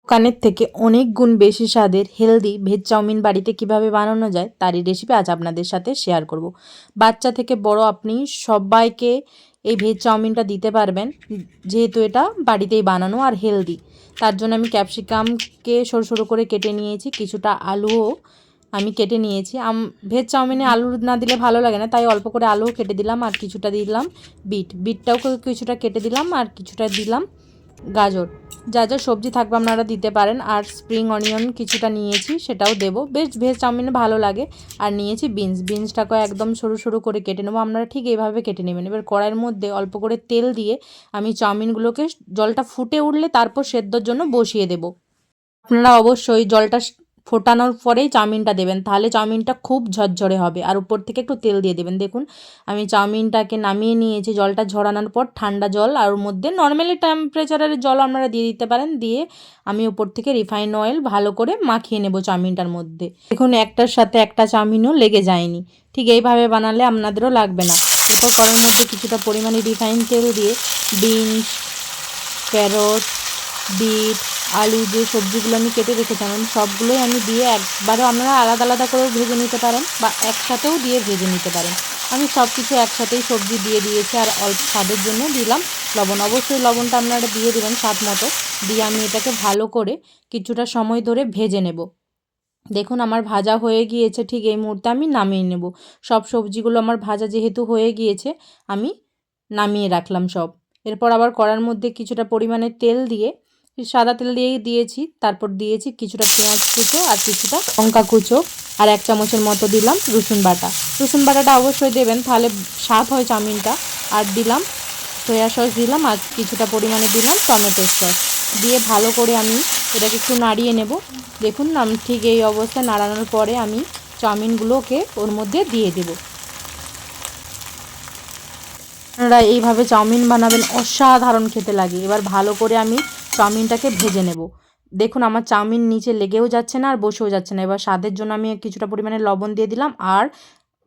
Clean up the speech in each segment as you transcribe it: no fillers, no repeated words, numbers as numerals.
দোকানের থেকে অনেক গুণ বেশি স্বাদের হেলদি ভেজ চাউমিন বাড়িতে কিভাবে বানানো যায় তারই রেসিপি আজ আপনাদের সাথে শেয়ার করব। বাচ্চা থেকে বড় আপনি সবাইকে এই ভেজ চাউমিনটা দিতে পারবেন, যেহেতু এটা বাড়িতেই বানানো আর হেলদি। তার জন্য আমি ক্যাপসিকামকে সরু সরু করে কেটে নিয়েছি, কিছুটা আলুও আমি কেটে নিয়েছি। ভেজ চাউমিনে আলু না দিলে ভালো লাগে না, তাই অল্প করে আলুও কেটে দিলাম আর কিছুটা দিলাম বিটটাও কিছুটা কেটে দিলাম আর কিছুটা দিলাম গাজর। যা যা সবজি থাকবে আপনারা দিতে পারেন। আর স্প্রিং অনিয়ন কিছুটা নিয়েছি, সেটাও দেবো, বেশ ভেজ চাউমিনে ভালো লাগে। আর নিয়েছি বিনসটাকে একদম সরু সরু করে কেটে নেবো। আপনারা ঠিক এইভাবে কেটে নেবেন। এবার কড়াইয়ের মধ্যে অল্প করে তেল দিয়ে আমি চাউমিনগুলোকে জলটা ফুটে উঠলে তারপর সেদ্ধর জন্য বসিয়ে দেবো। আপনারা অবশ্যই জলটা ফোটানোর পরেই চাউমিনটা দেবেন, তাহলে চাউমিনটা খুব ঝরঝরে হবে। আর উপর থেকে একটু তেল দিয়ে দেবেন। দেখুন আমি চাউমিনটাকে নামিয়ে নিয়েছি, জলটা ঝরানোর পর ঠান্ডা জল আর ওর মধ্যে নর্মালি টেম্পারেচারের জল আপনারা দিয়ে দিতে পারেন। দিয়ে আমি উপর থেকে রিফাইন অয়েল ভালো করে মাখিয়ে নেব চাউমিনটার মধ্যে। দেখুন একটার সাথে একটা চাউমিনও লেগে যায়নি। ঠিক এইভাবে বানালে আপনাদেরও লাগবে না। এরপর কড়াইয়ের মধ্যে কিছুটা পরিমাণে রিফাইন তেল দিয়ে বিনস, ক্যারট, বিট, আলু যে সবজিগুলো আমি কেটে রেখেছিলাম সবগুলোই আমি দিয়ে একবারও আপনারা আলাদা আলাদা করেও ভেজে নিতে পারেন বা একসাথেও দিয়ে ভেজে নিতে পারেন। আমি সব কিছু একসাথেই সবজি দিয়ে দিয়েছি আর অল্প স্বাদের জন্য দিলাম লবণ। অবশ্যই লবণটা আপনারা দিয়ে দেবেন স্বাদ মতো। দিয়ে আমি এটাকে ভালো করে কিছুটা সময় ধরে ভেজে নেব। দেখুন আমার ভাজা হয়ে গিয়েছে, ঠিক এই মুহূর্তে আমি নামিয়ে নেব। সব সবজিগুলো আমার ভাজা যেহেতু হয়ে গিয়েছে আমি নামিয়ে রাখলাম সব। এরপর আবার কড়ার মধ্যে কিছুটা পরিমাণে তেল দিয়ে, সাদা তেল দিয়েই দিয়েছি, তারপর দিয়েছি কিছুটা পেঁয়াজ কুচো আর কিছুটা লঙ্কা কুচো আর 1 চামচের মতো দিলাম রসুন বাটা। রসুন বাটাটা অবশ্যই দেবেন, তাহলে স্বাদ হয় চাউমিনটা। আর দিলাম সয়া সস, দিলাম আর কিছুটা পরিমাণে দিলাম টমেটো সস। দিয়ে ভালো করে আমি এটাকে একটু নাড়িয়ে নেব। দেখুন আমি ঠিক এই অবস্থায় নাড়ানোর পরে আমি চাউমিনগুলোকে ওর মধ্যে দিয়ে দেবো। আপনারা এইভাবে চাউমিন বানাবেন, অসাধারণ খেতে লাগে। এবার ভালো করে আমি চাউমিনটাকে ভেজে নেব। দেখুন আমার চাউমিন নিচে লেগেও যাচ্ছে না আর বসেও যাচ্ছে না। এবার স্বাদের জন্য আমি কিছুটা পরিমাণে লবণ দিয়ে দিলাম আর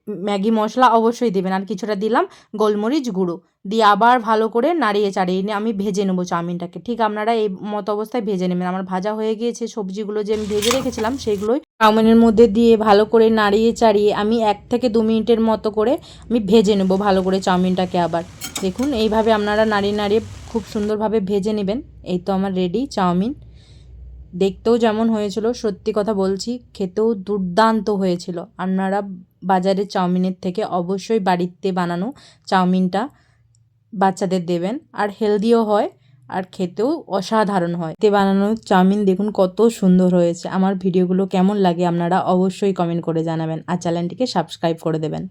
ম্যাগি মশলা অবশ্যই দেবেন আর কিছুটা দিলাম গোলমরিচ গুঁড়ো। দিয়ে আবার ভালো করে নাড়িয়ে চাড়িয়ে নিয়ে আমি ভেজে নেবো চাউমিনটাকে। ঠিক আপনারা এই মতো অবস্থায় ভেজে নেবেন। আমার ভাজা হয়ে গিয়েছে, সবজিগুলো যে আমি ভেজে রেখেছিলাম সেগুলোই চাউমিনের মধ্যে দিয়ে ভালো করে নাড়িয়ে চাড়িয়ে আমি 1 থেকে 2 মিনিটের মতো করে আমি ভেজে নেব ভালো করে চাউমিনটাকে। আবার দেখুন এইভাবে আপনারা নাড়িয়ে নাড়িয়ে খুব সুন্দরভাবে ভেজে নেবেন। এই তো আমার রেডি চাউমিন। দেখতেও যেমন হয়েছিল, সত্যি কথা বলছি খেতেও দুর্দান্ত হয়েছিল। আপনারা বাজারের চাউমিনের থেকে অবশ্যই বাড়িতে বানানো চাউমিনটা বাচ্চাদের দেবেন, আর হেলদিও হয় আর খেতেও অসাধারণ হয়। বাড়িতে বানানো চাউমিন দেখুন কত সুন্দর হয়েছে। আমার ভিডিওগুলো কেমন লাগে আপনারা অবশ্যই কমেন্ট করে জানাবেন আর চ্যানেলটিকে সাবস্ক্রাইব করে দেবেন।